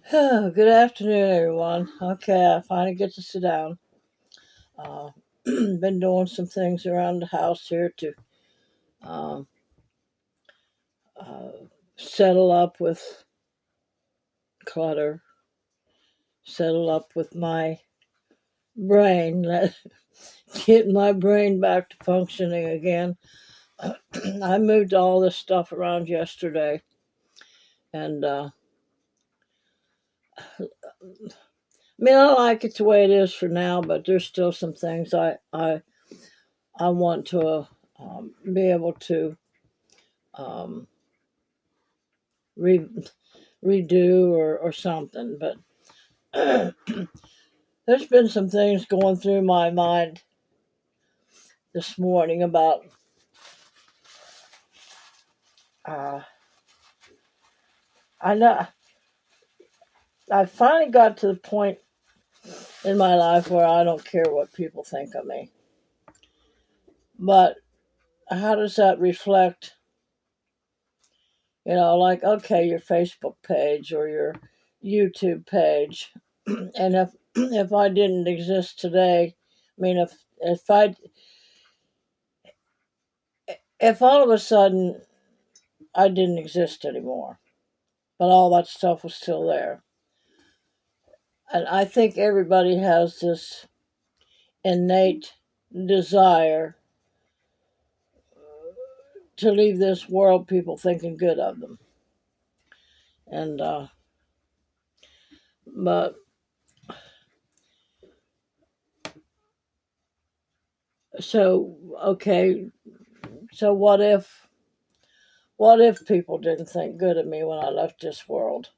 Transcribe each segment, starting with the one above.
Good afternoon, everyone. Okay, I finally get to sit down. Uh, been doing some things around the house here to um, uh, settle up with clutter, settle up with my brain, get my brain back to functioning again. I moved all this stuff around yesterday, and I mean, I like it the way it is for now, but there's still some things I want to be able to um, re- redo or something. But there's been some things going through my mind this morning about uh, I know I finally got to the point in my life where I don't care what people think of me. But how does that reflect? Like, okay, your Facebook page or your YouTube page, and if I didn't exist today, I mean, if all of a sudden I didn't exist anymore, but all that stuff was still there. And I think everybody has this innate desire to leave this world people thinking good of them. And, but, okay, so what if people didn't think good of me when I left this world?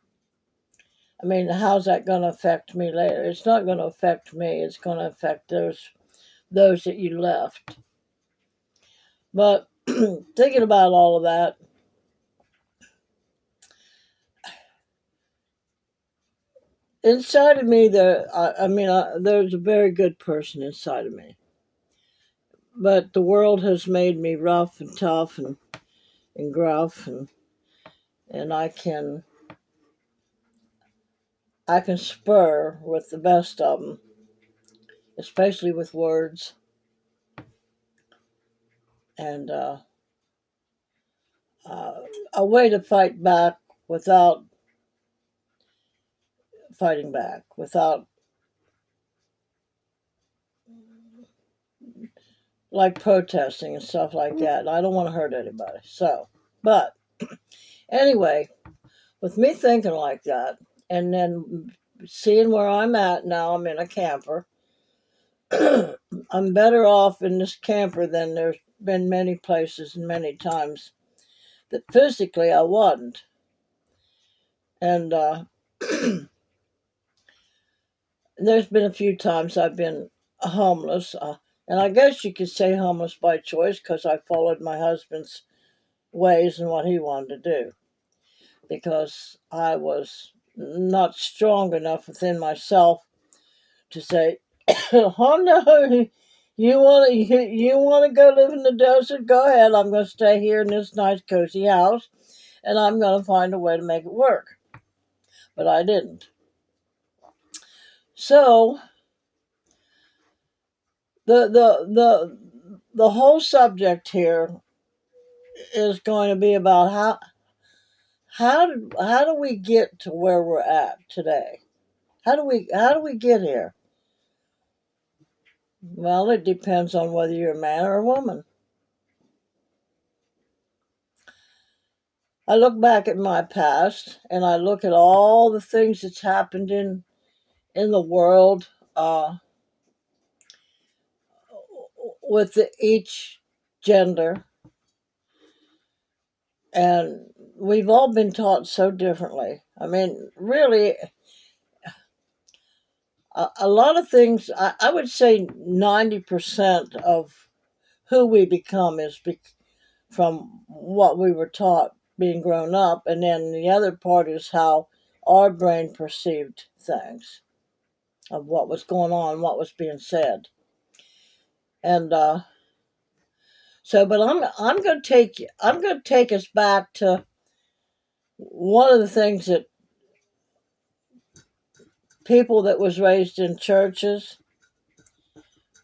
I mean, how's that going to affect me later? It's not going to affect me. It's going to affect those that you left. But thinking about all of that, inside of me, there's a very good person inside of me. But the world has made me rough and tough and gruff, and I can spur with the best of them, especially with words, and uh, a way to fight back without fighting back, without like protesting and stuff like that. And I don't want to hurt anybody. But anyway, with me thinking like that, and then seeing where I'm at now, I'm in a camper. I'm better off in this camper than there's been many places and many times that physically I wasn't. And there's been a few times I've been homeless. And I guess you could say homeless by choice because I followed my husband's ways and what he wanted to do. Because I was not strong enough within myself to say, "Oh no, you want to go live in the desert? Go ahead. I'm going to stay here in this nice cozy house, and I'm going to find a way to make it work." But I didn't. So the whole subject here is going to be about how do we get to where we're at today? How do we get here? Well, it depends on whether you're a man or a woman. I look back at my past and I look at all the things that's happened in the world with each gender, and we've all been taught so differently. I mean, really, a lot of things. I would say 90% of who we become is from what we were taught being grown up, and then the other part is how our brain perceived things of what was going on, what was being said, and but I'm going to take us back to one of the things that people that was raised in churches,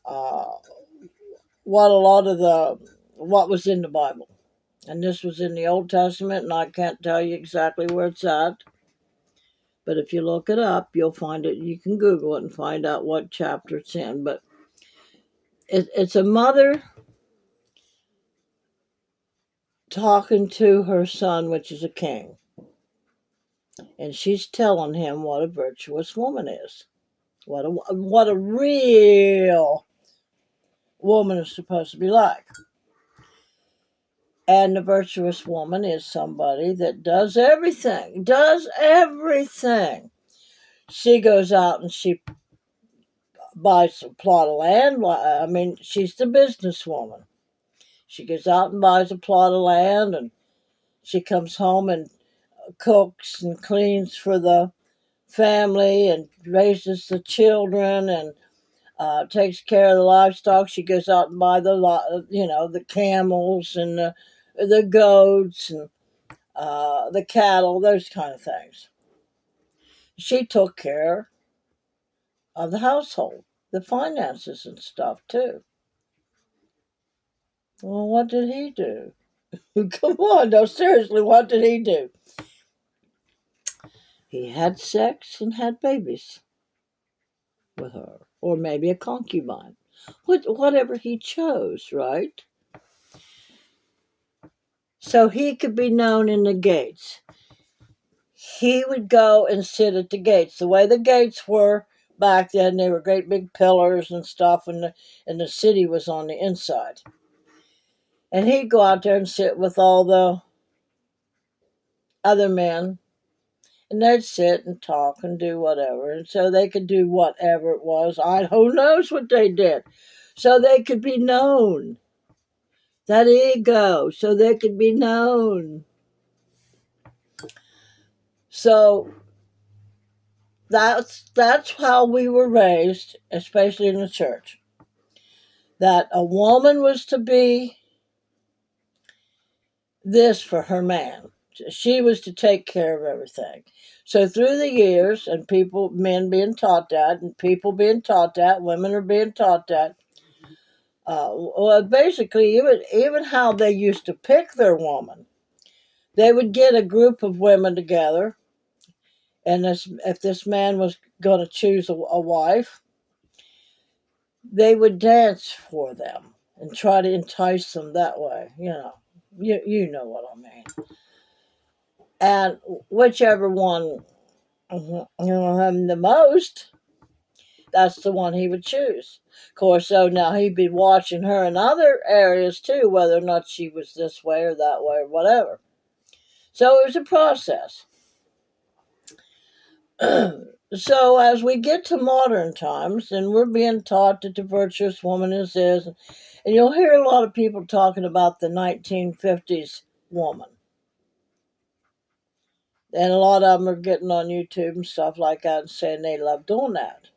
uh, what was in the Bible. And this was in the Old Testament, and I can't tell you exactly where it's at. But if you look it up, you'll find it. You can Google it and find out what chapter it's in. But it's a mother talking to her son, which is a king. And she's telling him what a virtuous woman is. What a real woman is supposed to be like. And the virtuous woman is somebody that does everything. Does everything. She goes out and she buys a plot of land. I mean, she's the businesswoman. She goes out and buys a plot of land, and she comes home and cooks and cleans for the family and raises the children and takes care of the livestock. She goes out and buy the camels and the goats and the cattle, those kind of things. She took care of the household, the finances and stuff too. Well, what did he do? Come on, no, seriously, what did he do? He had sex and had babies with her, or maybe a concubine, whatever he chose, right? So he could be known in the gates. He would go and sit at the gates. The way the gates were back then, they were great big pillars and stuff, and the city was on the inside. And he'd go out there and sit with all the other men, and they'd sit and talk and do whatever. And so they could do whatever it was. Who knows what they did. So they could be known. That ego, so they could be known. So that's how we were raised, especially in the church. That a woman was to be this for her man. She was to take care of everything. So through the years, and men being taught that, and people being taught that, women are being taught that. Well, basically, even how they used to pick their woman, they would get a group of women together, and if this man was going to choose a wife, they would dance for them and try to entice them that way. You know what I mean. And whichever one him the most, that's the one he would choose. Of course, so now he'd be watching her in other areas too, whether or not she was this way or that way or whatever. So it was a process. So as we get to modern times, and we're being taught that the virtuous woman is this, and you'll hear a lot of people talking about the 1950s woman. And a lot of them are getting on YouTube and stuff like that and saying they love doing that.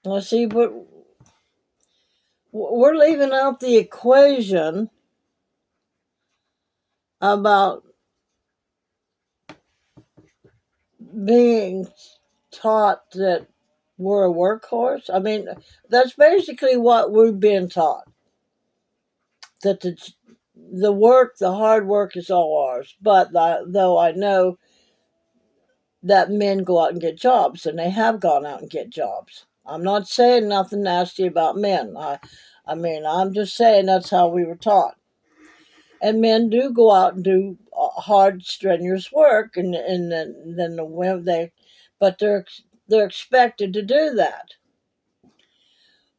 Well, see, but we're leaving out the equation about being taught that we're a workhorse. I mean, that's basically what we're being taught. That the hard work is all ours. But though I know that men go out and get jobs, and they have gone out and get jobs. I'm not saying nothing nasty about men. I mean, I'm just saying that's how we were taught. And men do go out and do hard, strenuous work, and then the women but they're expected to do that.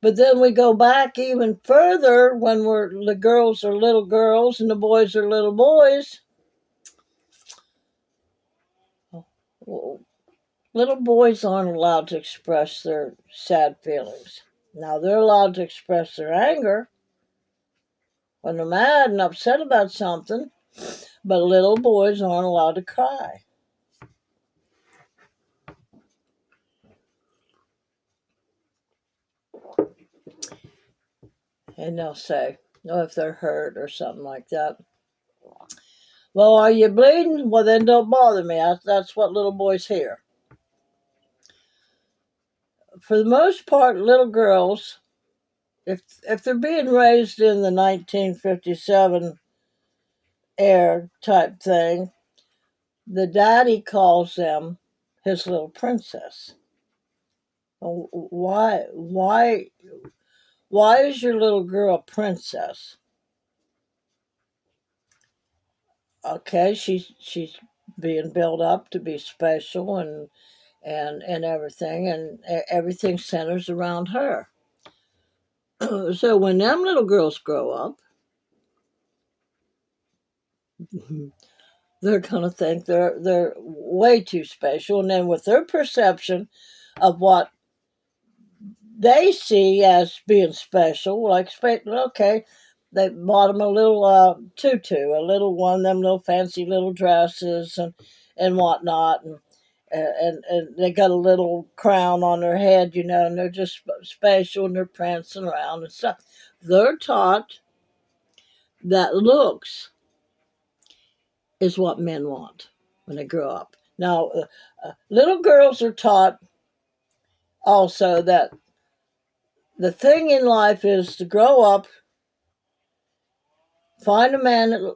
But then we go back even further when the girls are little girls and the boys are little boys. Well, little boys aren't allowed to express their sad feelings. Now they're allowed to express their anger when they're mad and upset about something, but little boys aren't allowed to cry. And they'll say, oh, if they're hurt or something like that. Well, are you bleeding? Well, then don't bother me. That's what little boys hear. For the most part, little girls, if they're being raised in the 1957 air type thing, the daddy calls them his little princess. Why is your little girl a princess? Okay, she's being built up to be special and everything, and everything centers around her. So when them little girls grow up, they're gonna think they're way too special, and then with their perception of what they see as being special, like okay, they bought them a little tutu, a little one, them little fancy little dresses and whatnot, and they got a little crown on their head, and they're just special, and they're prancing around and stuff. They're taught that looks is what men want when they grow up. Now, little girls are taught also that the thing in life is to grow up, find a man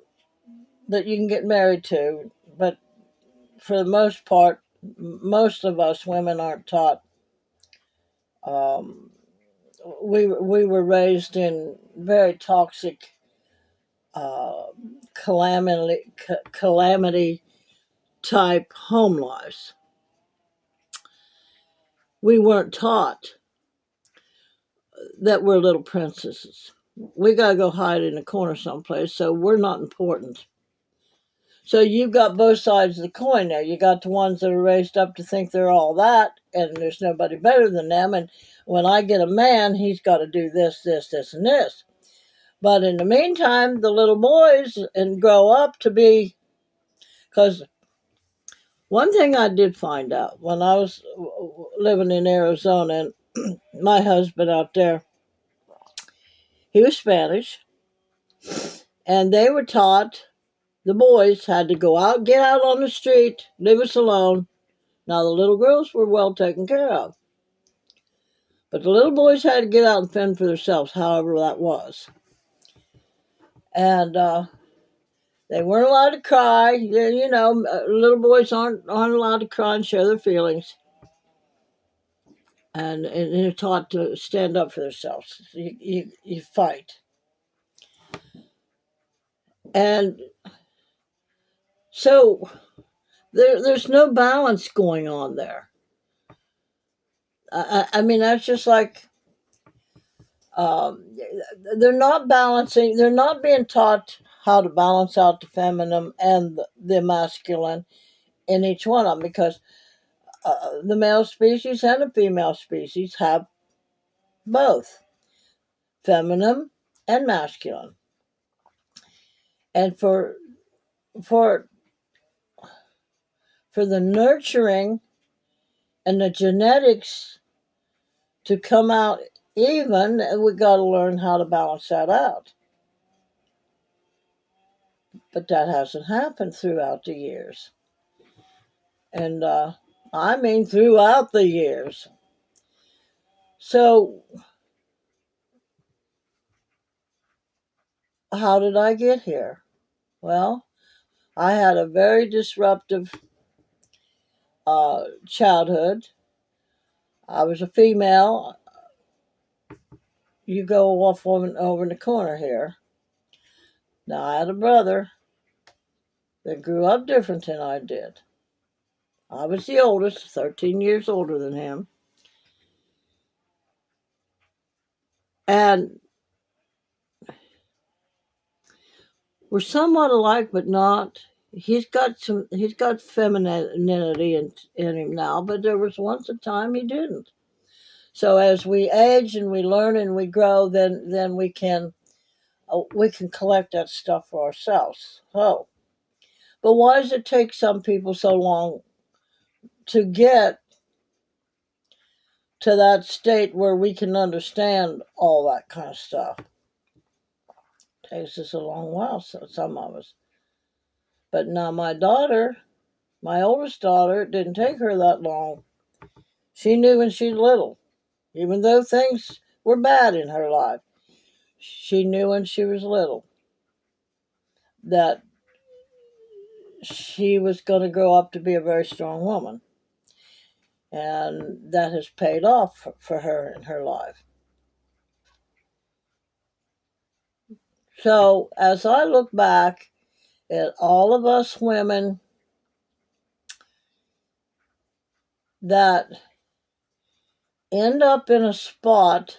that you can get married to, but for the most part, most of us women aren't taught. Um, we were raised in very toxic, uh, calamity type home lives. We weren't taught that we're little princesses. We gotta go hide in a corner someplace, so we're not important. So you've got both sides of the coin there. You got the ones that are raised up to think they're all that, and there's nobody better than them. And when I get a man, he's got to do this, this, this, and this. But in the meantime, the little boys and grow up to be, because one thing I did find out when I was living in Arizona, and my husband out there, he was Spanish, and they were taught the boys had to go out, get out on the street, leave us alone. Now, the little girls were well taken care of, but the little boys had to get out and fend for themselves, however that was. And they weren't allowed to cry. Little boys aren't allowed to cry and share their feelings. And they're taught to stand up for themselves. You fight. And so there's no balance going on there. I mean, that's just like they're not balancing. They're not being taught how to balance out the feminine and the masculine in each one of them, because the male species and the female species have both feminine and masculine, and for for the nurturing and the genetics to come out even, we got to learn how to balance that out. But that hasn't happened throughout the years. And I mean throughout the years. So how did I get here? Well, I had a very disruptive childhood. I was a female. You go off over in the corner here. Now, I had a brother that grew up different than I did. I was the oldest, 13 years older than him. And we're somewhat alike, but not. He's got femininity in him now, but there was once a time he didn't. So as we age and we learn and we grow, then we can collect that stuff for ourselves. So, but why does it take some people so long to get to that state where we can understand all that kind of stuff? It takes us a long while, so some of us. But now my oldest daughter, it didn't take her that long. She knew when she was little, even though things were bad in her life, she knew when she was little that she was going to grow up to be a very strong woman. And that has paid off for her in her life. So as I look back at all of us women that end up in a spot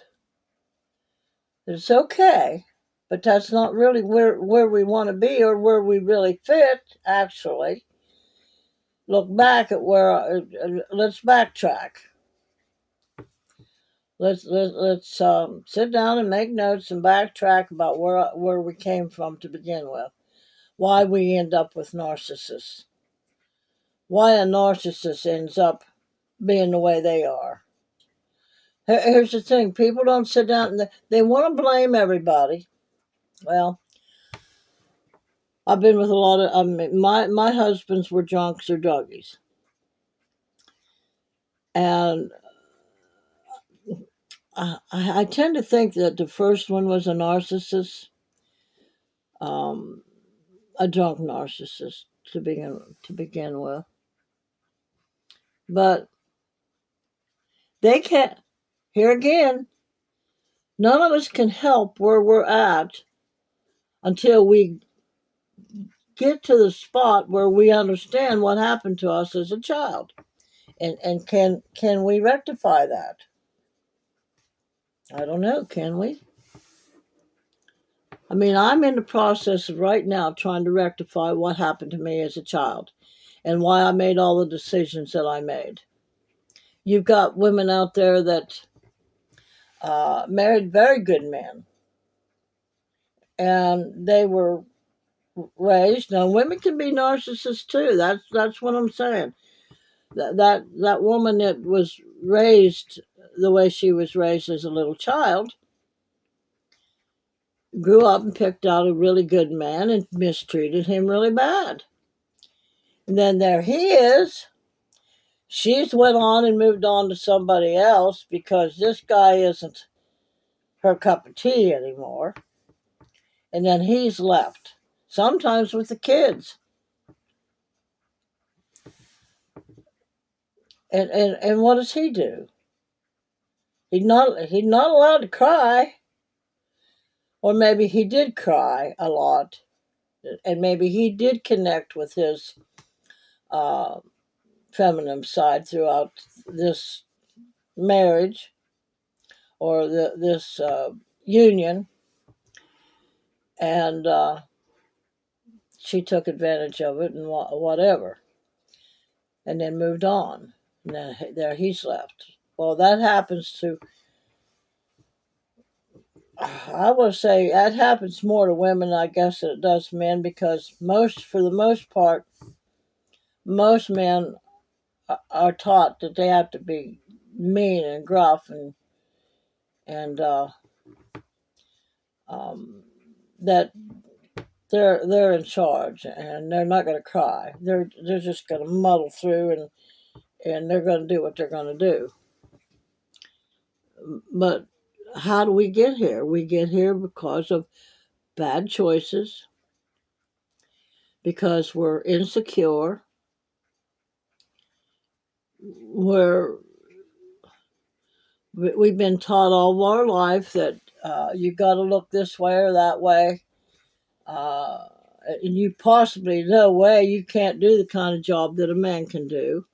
that's okay, but that's not really where we want to be or where we really fit, actually. Look back at where, let's backtrack. Let's sit down and make notes and backtrack about where we came from to begin with. Why we end up with narcissists. Why a narcissist ends up being the way they are. Here's the thing: people don't sit down and they want to blame everybody. Well, I've been with a lot of. My husbands were drunks or druggies, and I tend to think that the first one was a narcissist, a drunk narcissist to begin with. But they can't. Here again, none of us can help where we're at until we get to the spot where we understand what happened to us as a child. And can we rectify that? I don't know, can we? I mean, I'm in the process of right now trying to rectify what happened to me as a child and why I made all the decisions that I made. You've got women out there that married very good men, and they were raised. Now, women can be narcissists too. That's what I'm saying. That woman that was raised the way she was raised as a little child grew up and picked out a really good man and mistreated him really bad. And then there he is. She's went on and moved on to somebody else because this guy isn't her cup of tea anymore. And then he's left, sometimes with the kids. And what does he do? He's not allowed to cry. Or maybe he did cry a lot. And maybe he did connect with his feminine side throughout this marriage or this union. And she took advantage of it and whatever. And then moved on. And then there he's left. Well, that happens to, I would say that happens more to women, I guess, than it does men, because for the most part, most men are taught that they have to be mean and gruff and that they're in charge and they're not going to cry. They're just going to muddle through and they're going to do what they're going to do. But how do we get here? We get here because of bad choices, because we're insecure, we've been taught all of our life that you got to look this way or that way. And you possibly, no way, you can't do the kind of job that a man can do.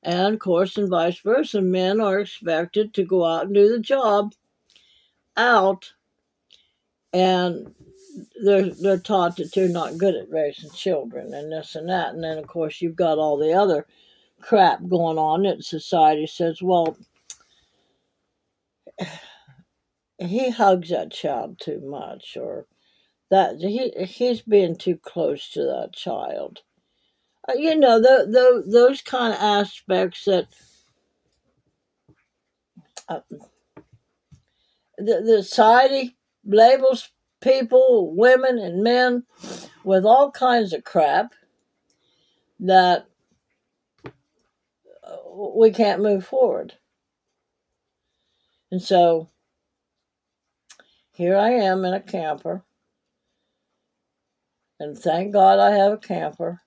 And of course, and vice versa, men are expected to go out and do the job out, and they're taught that they're not good at raising children and this and that. And then, of course, you've got all the other crap going on that society says, well, he hugs that child too much, or that he's being too close to that child. Those kind of aspects that uh, the society labels people, women and men, with all kinds of crap that we can't move forward. And so here I am in a camper, and thank God I have a camper.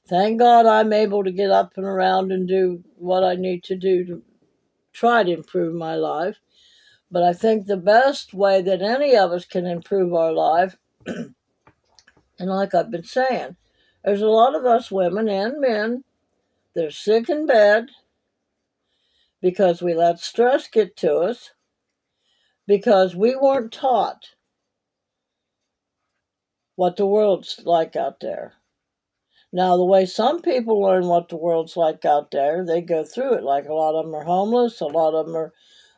Thank God I'm able to get up and around and do what I need to do to try to improve my life. But I think the best way that any of us can improve our life, and like I've been saying, there's a lot of us women and men that are sick in bed because we let stress get to us, because we weren't taught what the world's like out there. Now, the way some people learn what the world's like out there, they go through it. Like a lot of them are homeless, a lot of them are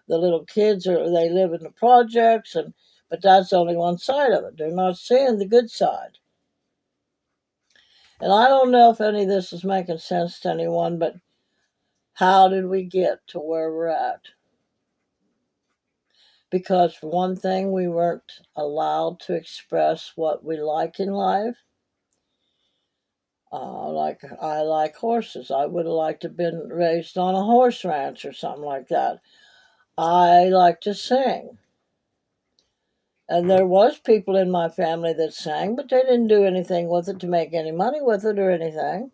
the little kids, or they live in the projects, but that's only one side of it. They're not seeing the good side. And I don't know if any of this is making sense to anyone, but how did we get to where we're at? Because for one thing, we weren't allowed to express what we like in life. Like I like horses. I would have liked to have been raised on a horse ranch or something like that. I like to sing. And there was people in my family that sang, but they didn't do anything with it to make any money with it or anything.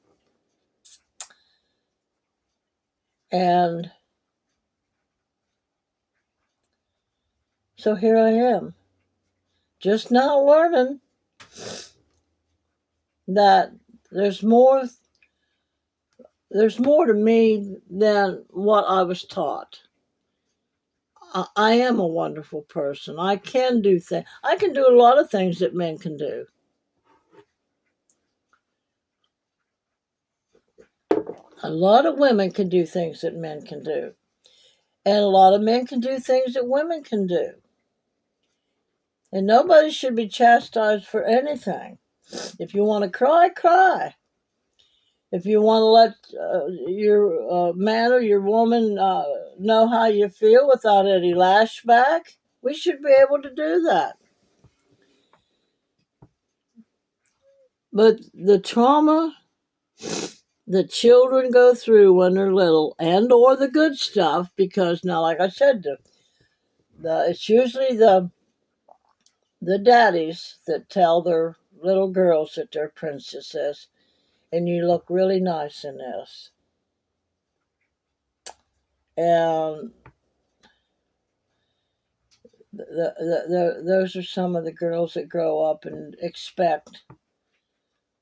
And so here I am, just now learning that there's more to me than what I was taught. I am a wonderful person. I can do things. I can do a lot of things that men can do. A lot of women can do things that men can do. And a lot of men can do things that women can do. And nobody should be chastised for anything. If you want to cry, cry. If you want to let your man or your woman know how you feel without any lashback, we should be able to do that. But the trauma that children go through when they're little, and or the good stuff, because now, like I said, it's usually the daddies that tell their little girls that they're princesses, and you look really nice in this. And those are some of the girls that grow up and expect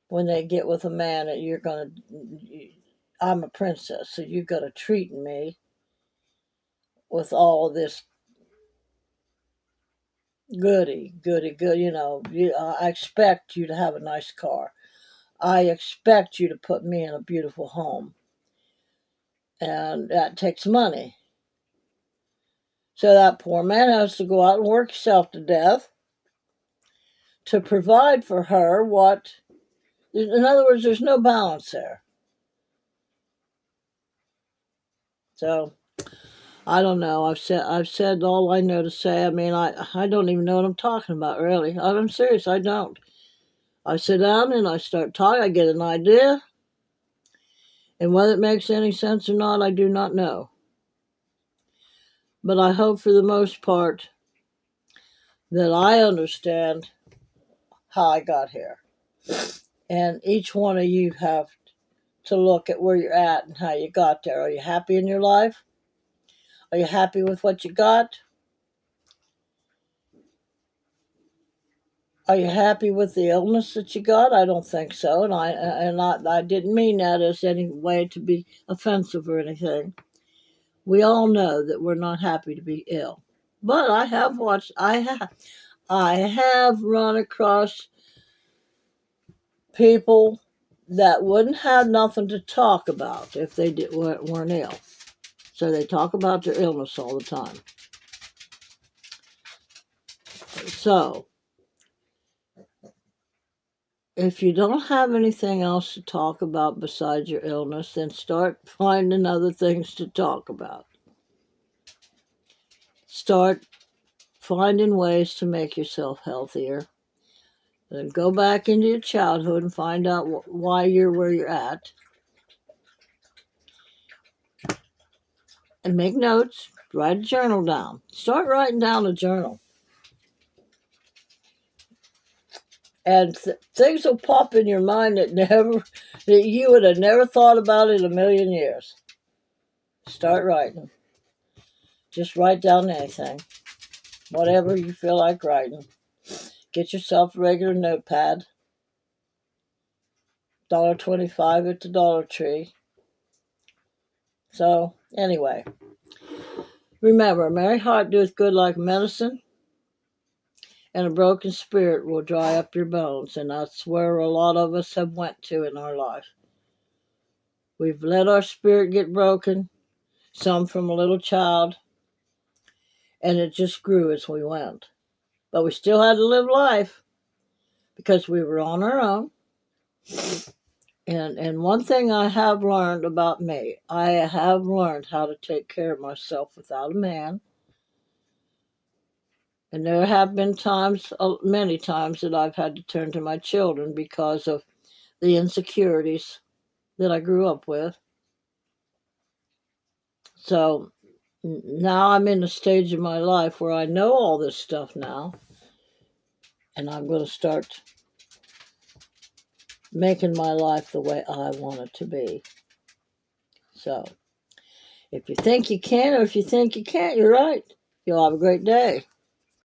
when they get with a man that I'm a princess, so you're going to treat me with all this goody, you know, I expect you to have a nice car. I expect you to put me in a beautiful home. And that takes money. So that poor man has to go out and work himself to death to in other words, there's no balance there. So I don't know. I've said all I know to say. I mean, I don't even know what I'm talking about, really. I'm serious, I don't. I sit down and I start talking, I get an idea, and whether it makes any sense or not, I do not know. But I hope for the most part that I understand how I got here. And each one of you have to look at where you're at and how you got there. Are you happy in your life? Are you happy with what you got? Are you happy with the illness that you got? I don't think so, and I didn't mean that as any way to be offensive or anything. We all know that we're not happy to be ill, but I have run across people that wouldn't have nothing to talk about if they weren't ill. So they talk about their illness all the time. So if you don't have anything else to talk about besides your illness, then start finding other things to talk about. Start finding ways to make yourself healthier. Then go back into your childhood and find out why you're where you're at. And make notes. Write a journal down. Start writing down a journal. And things will pop in your mind that you would have never thought about in a million years. Start writing. Just write down anything. Whatever you feel like writing. Get yourself a regular notepad. $1.25 at the Dollar Tree. So, anyway. Remember, a merry heart doeth good like medicine, and a broken spirit will dry up your bones. And that's where a lot of us have went to in our life. We've let our spirit get broken, some from a little child, and it just grew as we went. But we still had to live life because we were on our own. And one thing I have learned about me, I have learned how to take care of myself without a man. And there have been times, many times, that I've had to turn to my children because of the insecurities that I grew up with. So now I'm in a stage of my life where I know all this stuff now, and I'm going to start making my life the way I want it to be. So if you think you can or if you think you can't, you're right. You'll have a great day.